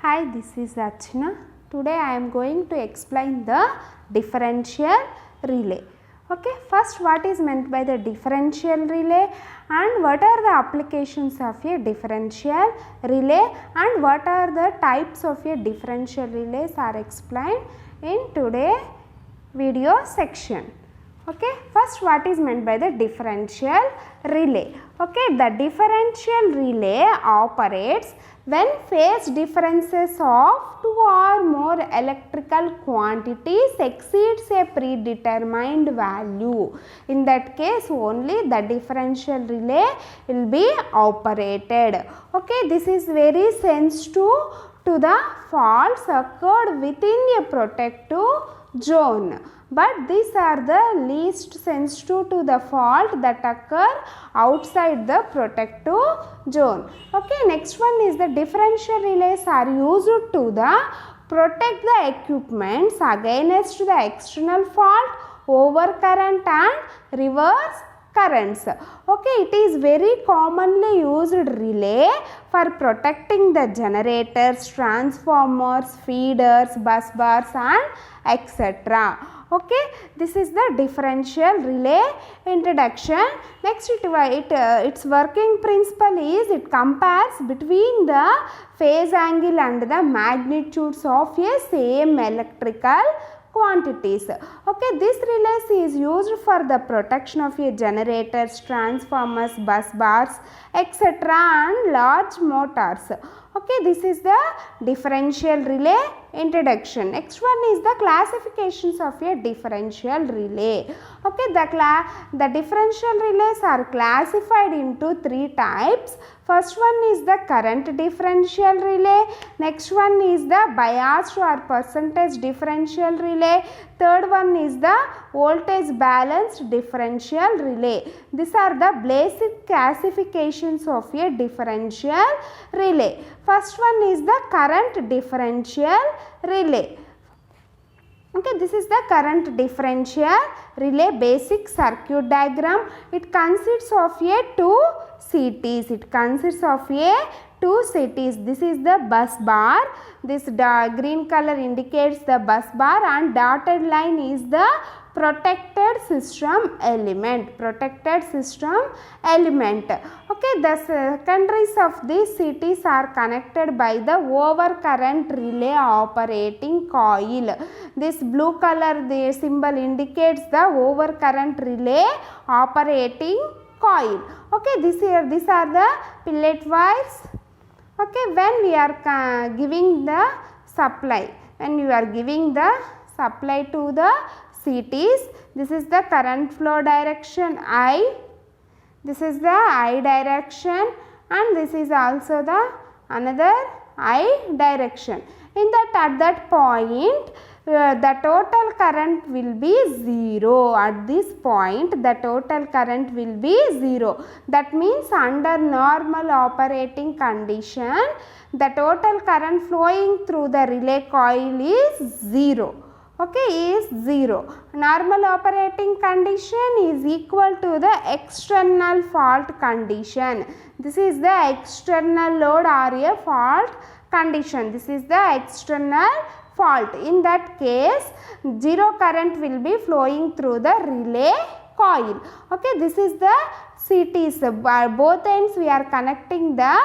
Hi, this is Archana. Today I am going to explain the differential relay. Okay, first what is meant by the differential relay and what are the applications of a differential relay and what are the types of a differential relays are explained in today's video section. Okay, first what is meant by the differential relay. Okay, the differential relay operates when phase differences of two or more electrical quantities exceeds a predetermined value. In that case only the differential relay will be operated. Okay, this is very sensitive to the faults occurred within a protective zone, but these are the least sensitive to the fault that occur outside the protective zone. Okay, next one is the differential relays are used to protect the equipments against the external fault, overcurrent and reverse currents. Okay, it is very commonly used relay for protecting the generators, transformers, feeders, bus bars and etc. Okay, this is the differential relay introduction. Next, its working principle is it compares between the phase angle and the magnitudes of a same electrical quantities. Okay, this relay is used for the protection of a generators, transformers, bus bars, etc. and large motors. Okay, this is the differential relay introduction. Next one is the classifications of a differential relay. Okay, the differential relays are classified into three types. First one is the current differential relay. Next one is the biased or percentage differential relay. Third one is the voltage balanced differential relay. These are the basic classifications of a differential relay. First one is the current differential relay. Okay, this is the current differential relay basic circuit diagram. It consists of a two CTs. It consists of a two CTs. This is the bus bar. This green color indicates the bus bar and dotted line is the protected system element. Protected system element. Okay, the secondaries of these CTs are connected by the overcurrent relay operating coil. This blue color the symbol indicates the overcurrent relay operating coil. Okay, these are the pillet wires. Okay, when we are giving the supply, when you are giving the supply to the CTs, this is the current flow direction I, this is the I direction and this is also the another I direction. In that at that point the total current will be 0. At this point the total current will be 0. That means under normal operating condition the total current flowing through the relay coil is 0. Okay, is 0. Normal operating condition is equal to the external fault condition. This is the external load or a fault condition. This is the external fault. In that case, 0 current will be flowing through the relay coil. Okay, this is the CTs. By both ends we are connecting the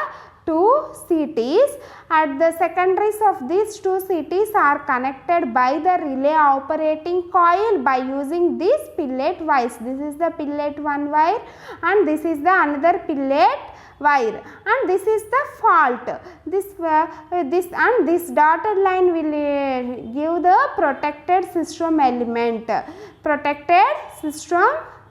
two CTs. At the secondaries of these two CTs are connected by the relay operating coil by using these pillet wires. This is the pillet one wire and this is the another pillet wire and this is the fault. This dotted line will give the protected system element. Protected system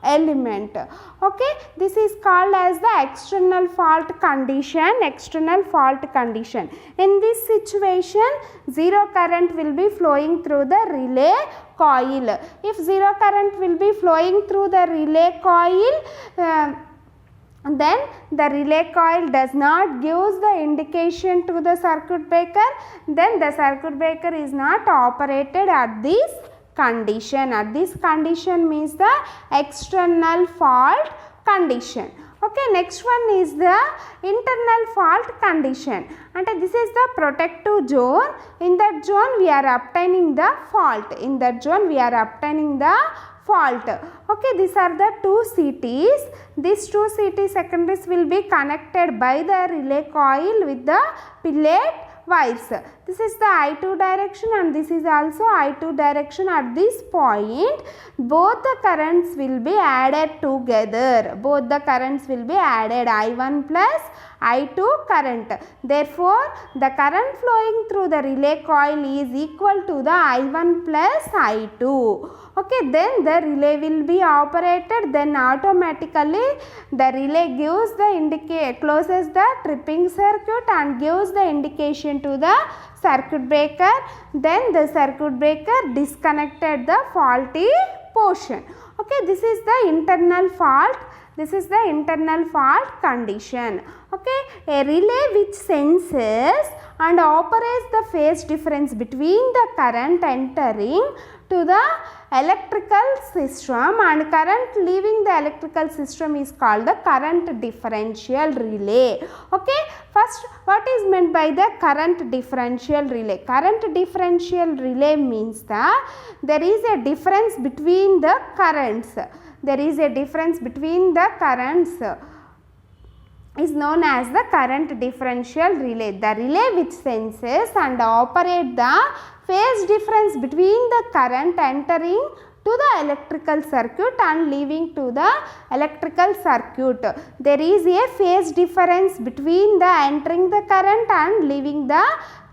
element. Okay, this is called as the external fault condition. External fault condition. In this situation 0 current will be flowing through the relay coil. If 0 current will be flowing through the relay coil, then the relay coil does not give the indication to the circuit breaker, then the circuit breaker is not operated at this condition. At this condition means the external fault condition. Okay, next one is the internal fault condition. And this is the protective zone. In that zone we are obtaining the fault. In that zone we are obtaining the fault. Okay, these are the two CTs. These two CT secondaries will be connected by the relay coil with the pillet wires. This is the I2 direction and this is also I2 direction. At this point both the currents will be added together. Both the currents will be added, I1 plus I2 current. Therefore, the current flowing through the relay coil is equal to the I1 plus I2. Okay, then the relay will be operated, then automatically the relay gives the closes the tripping circuit and gives the indication to the circuit breaker. Then the circuit breaker disconnected the faulty portion. Okay, this is the internal fault. This is the internal fault condition. Okay, a relay which senses and operates the phase difference between the current entering to the electrical system and current leaving the electrical system is called the current differential relay. Okay, first what is meant by the current differential relay? Current differential relay means that there is a difference between the currents. There is a difference between the currents is known as the current differential relay. The relay which senses and operates the phase difference between the current entering to the electrical circuit and leaving to the electrical circuit. There is a phase difference between the entering the current and leaving the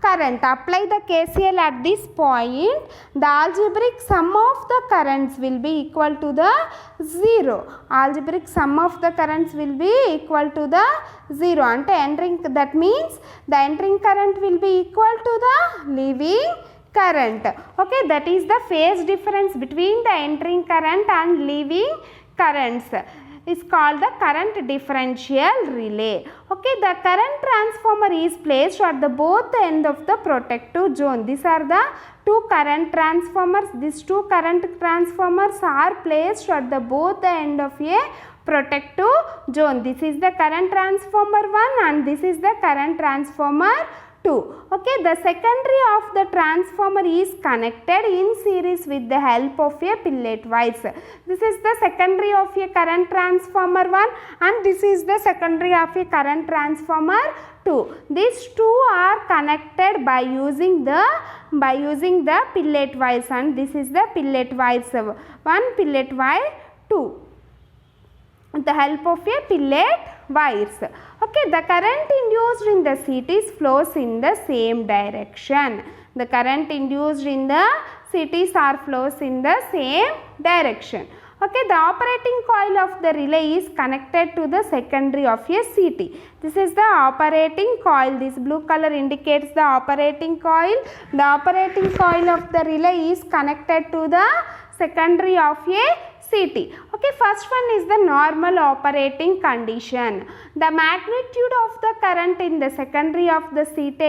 current. Apply the KCL at this point. The algebraic sum of the currents will be equal to the 0. Algebraic sum of the currents will be equal to the 0. And entering, that means the entering current will be equal to the leaving current. Okay, that is the phase difference between the entering current and leaving currents is called the current differential relay. Okay, the current transformer is placed at the both end of the protective zone. These are the two current transformers. These two current transformers are placed at the both end of a protective zone. This is the current transformer 1 and this is the current transformer 2. Okay, the secondary of the transformer is connected in series with the help of a pillet wires. This is the secondary of a current transformer 1 and this is the secondary of a current transformer 2. These two are connected by using the pillet wires and this is the pillet wires 1, pillet wire 2. With the help of a pillet wires. Okay, the current induced in the CTs flows in the same direction. The current induced in the CTs are flows in the same direction. Okay, the operating coil of the relay is connected to the secondary of a CT. This is the operating coil. This blue color indicates the operating coil. The operating coil of the relay is connected to the secondary of a CT. Okay, first one is the normal operating condition. The magnitude of the current in the secondary of the CT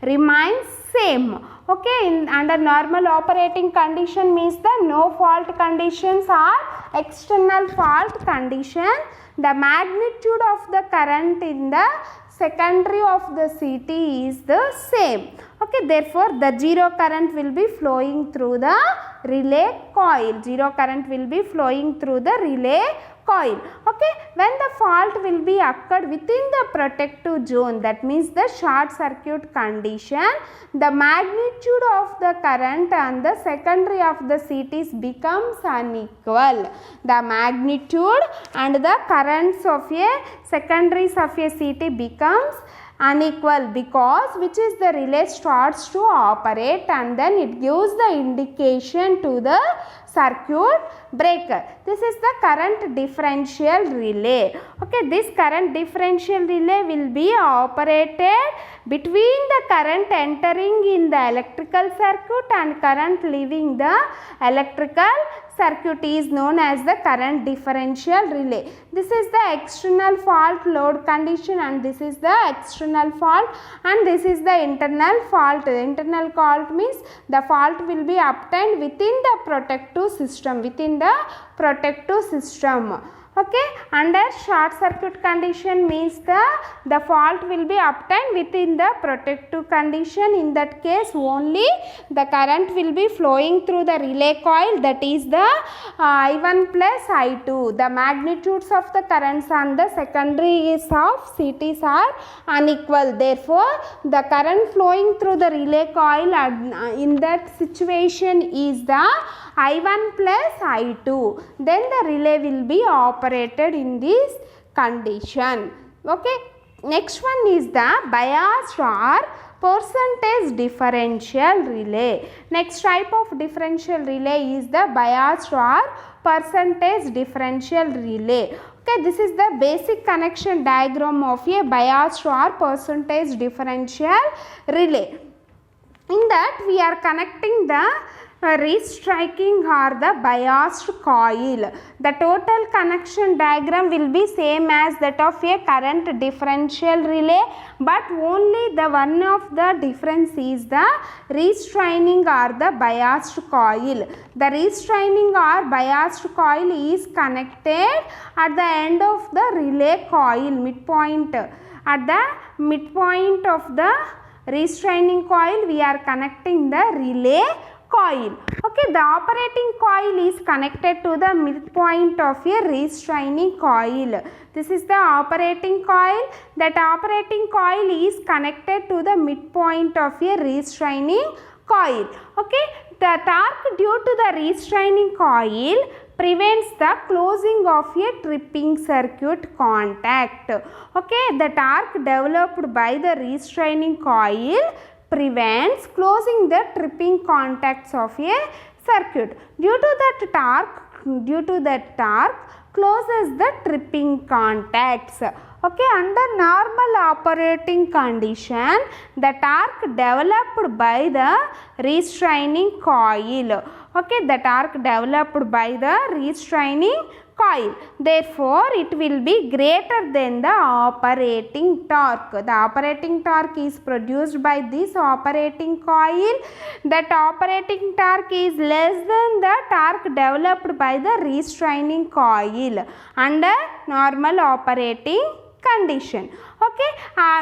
remains same. Okay, under normal operating condition means the no fault conditions or external fault condition. The magnitude of the current in the secondary of the CT is the same. Okay, therefore the zero current will be flowing through the relay coil. Zero current will be flowing through the relay coil. Okay, when the fault will be occurred within the protective zone, that means the short circuit condition, the magnitude of the current and the secondary of the CTs becomes unequal. The magnitude and the currents of a secondaries of a CT becomes unequal because which is the relay starts to operate and then it gives the indication to the circuit breaker. This is the current differential relay. Okay, this current differential relay will be operated between the current entering in the electrical circuit and current leaving the electrical circuit is known as the current differential relay. This is the external fault load condition and this is the external fault and this is the internal fault. The internal fault means the fault will be obtained within the protective system. Okay, under short circuit condition means the fault will be obtained within the protective condition. In that case only the current will be flowing through the relay coil, that is the I1 plus I2. The magnitudes of the currents on the secondaries of CTs are unequal. Therefore, the current flowing through the relay coil in that situation is the I1 plus I2. Then the relay will be operated in this condition. Okay. Next one is the biased or percentage differential relay. Next type of differential relay is the biased or percentage differential relay. Okay, this is the basic connection diagram of a biased or percentage differential relay. In that we are connecting the restriking or the biased coil. The total connection diagram will be same as that of a current differential relay, but only the one of the difference is the restraining or the biased coil. The restraining or biased coil is connected at the end of the relay coil midpoint. At the midpoint of the restraining coil we are connecting the relay coil. Okay, the operating coil is connected to the midpoint of a restraining coil. This is the operating coil. That operating coil is connected to the midpoint of a restraining coil. Okay, the torque due to the restraining coil prevents the closing of a tripping circuit contact. Okay, the torque developed by the restraining coil prevents closing the tripping contacts of a circuit. Due to that torque closes the tripping contacts. Okay, under normal operating condition, the torque developed by the restraining coil. Okay, the torque developed by the restraining coil. Therefore, it will be greater than the operating torque. The operating torque is produced by this operating coil. That operating torque is less than the torque developed by the restraining coil under normal operating condition. Okay,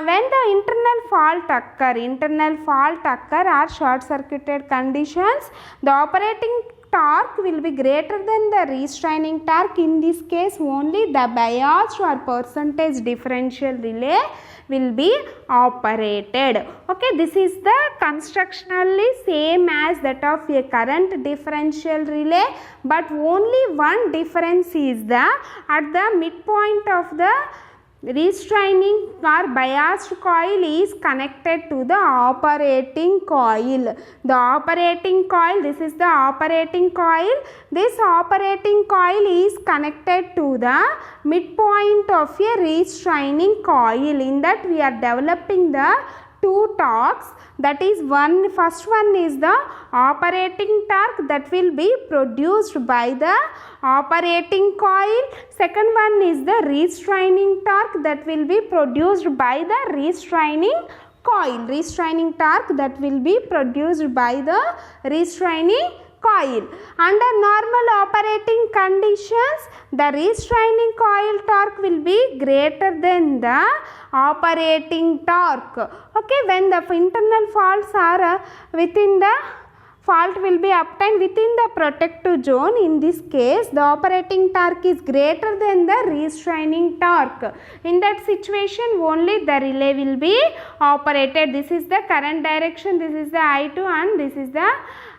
when the internal fault occur or short circuited conditions, the operating torque will be greater than the restraining torque. In this case only the biased or percentage differential relay will be operated. Okay, this is the constructionally same as that of a current differential relay, but only one difference is the at the midpoint of the restraining or biased coil is connected to the operating coil. The operating coil, this is the operating coil. This operating coil is connected to the midpoint of a restraining coil. In that we are developing the two torques. That is first one is the operating torque that will be produced by the operating coil. Second one is the restraining torque that will be produced by the restraining coil. Restraining torque that will be produced by the restraining coil. Under normal operating conditions, the restraining coil torque will be greater than the operating torque. Okay, when the internal faults are within the fault will be obtained within the protective zone. In this case, the operating torque is greater than the restraining torque. In that situation, only the relay will be operated. This is the current direction, this is the I2 and this is the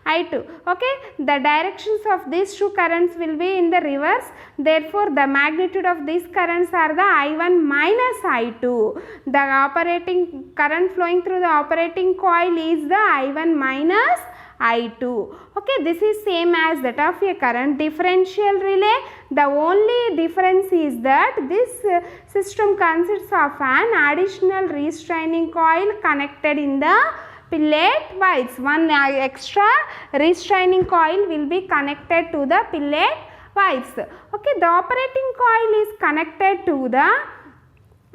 I2. Okay, the directions of these two currents will be in the reverse. Therefore, the magnitude of these currents are the I1 minus I2. The operating current flowing through the operating coil is the I1 minus I2. Okay, this is same as that of a current differential relay. The only difference is that this system consists of an additional restraining coil connected in the pillet wires. One extra restraining coil will be connected to the pillet wires. Okay, the operating coil is connected to the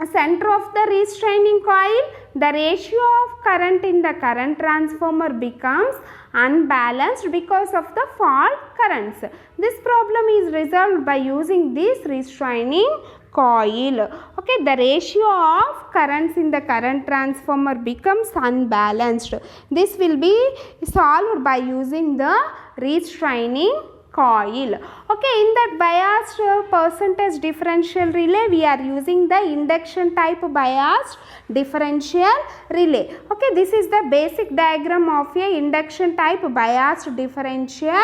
center of the restraining coil, the ratio of current in the current transformer becomes unbalanced because of the fault currents. This problem is resolved by using this restraining coil. Okay, the ratio of currents in the current transformer becomes unbalanced. This will be solved by using the restraining coil. Okay, in that biased percentage differential relay, we are using the induction type biased differential relay. Okay, this is the basic diagram of a induction type biased differential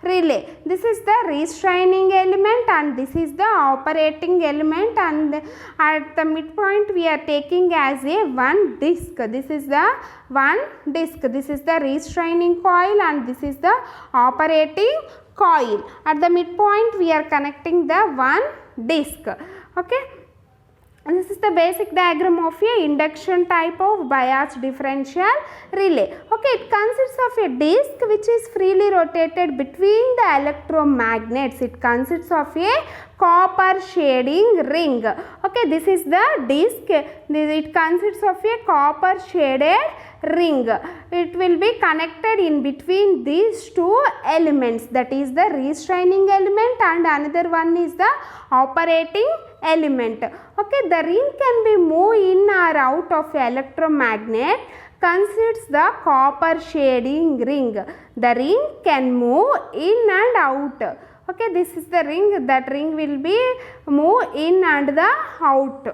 relay. This is the restraining element and this is the operating element, and at the midpoint we are taking as a one disc. This is the one disc. This is the restraining coil and this is the operating coil. At the midpoint we are connecting the one disc. Okay, and this is the basic diagram of a induction type of biased differential relay. Okay, it consists of a disc which is freely rotated between the electromagnets. It consists of a copper shading ring. Okay, this is the disc. It consists of a copper shaded ring. It will be connected in between these two elements, that is the restraining element and another one is the operating element. Okay, the ring can be moved in or out of electromagnet. Consists the copper shading ring. The ring can move in and out. Okay, this is the ring. That ring will be move in and the out.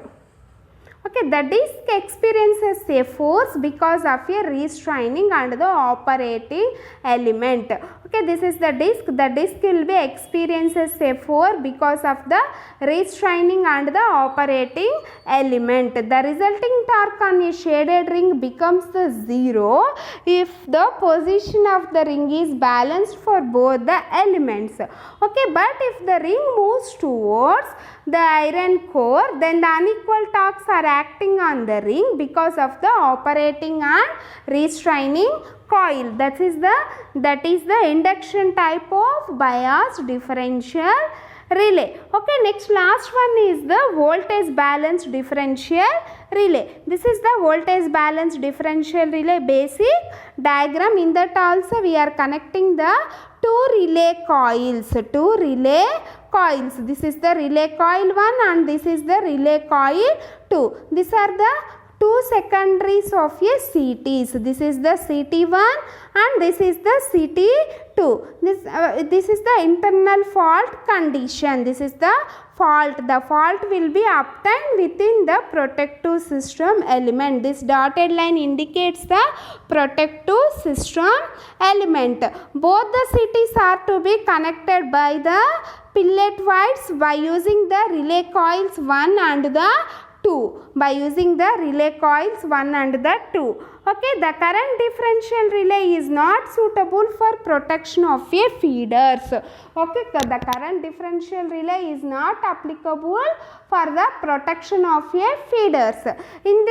Okay, the disc experiences a force because of a restraining and the operating element. Okay, this is the disc. The disc will be experiences a force because of the restraining and the operating element. The resulting torque on a shaded ring becomes the zero if the position of the ring is balanced for both the elements. Okay, but if the ring moves towards the iron core, then the unequal torques are acting on the ring because of the operating and restraining coil. That is the induction type of biased differential relay. Okay, next last one is the voltage balanced differential relay. This is the voltage balanced differential relay basic diagram. In that also we are connecting the two relay coils. This is the relay coil 1 and this is the relay coil 2. These are the two secondaries of a CTs. This is the CT1 and this is the CT2. This is the internal fault condition. This is the fault. The fault will be obtained within the protective system element. This dotted line indicates the protective system element. Both the CTs are to be connected by the pillet wires by using the relay coils 1 and the 2. By using the relay coils 1 and the 2. Okay, the current differential relay is not suitable for protection of a feeders. Okay, the current differential relay is not applicable for the protection of a feeders. In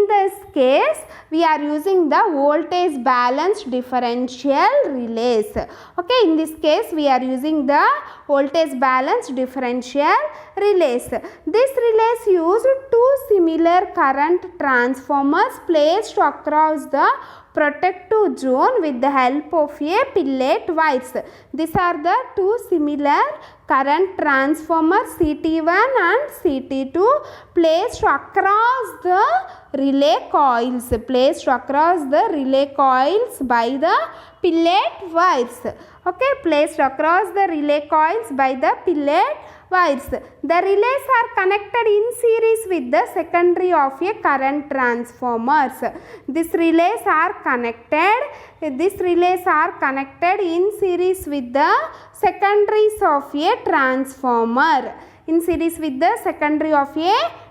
this case, we are using the voltage balanced differential relays. Okay, in this case, we are using the voltage balanced differential relays. These relays use two similar current transformers placed across the protective zone with the help of a pillet wires. These are the two similar current transformers CT1 and CT2 placed across the relay coils. By the pillet wires. Okay, placed across the relay coils by the pillet wires. The relays are connected in series with the secondary of a current transformers. These relays are connected in series with the secondaries of a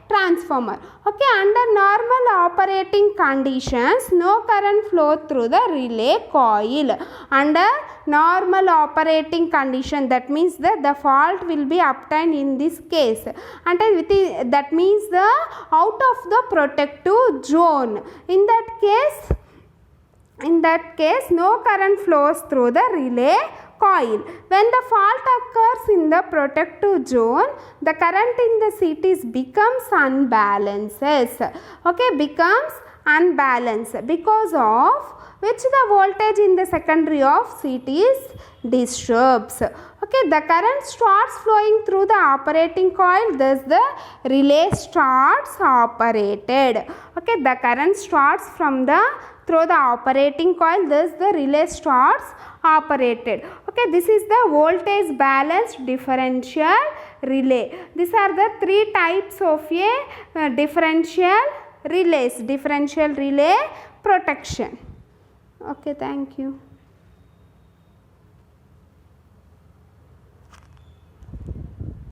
transformer. Okay, under normal operating conditions, no current flow through the relay coil. Under normal operating condition, that means that the fault will be obtained in this case. And that means the out of the protective zone. In that case, no current flows through the relay coil. When the fault occurs in the protective zone, the current in the series becomes unbalanced. Okay, becomes unbalanced because of which the voltage in the secondary of series disturbs. Okay, the current starts flowing through the operating coil, thus the relay starts operated. Okay, the current starts from the through the operating coil, thus the relay starts operated. Okay, this is the voltage balanced differential relay. These are the three types of a differential relays, differential relay protection. Okay, thank you.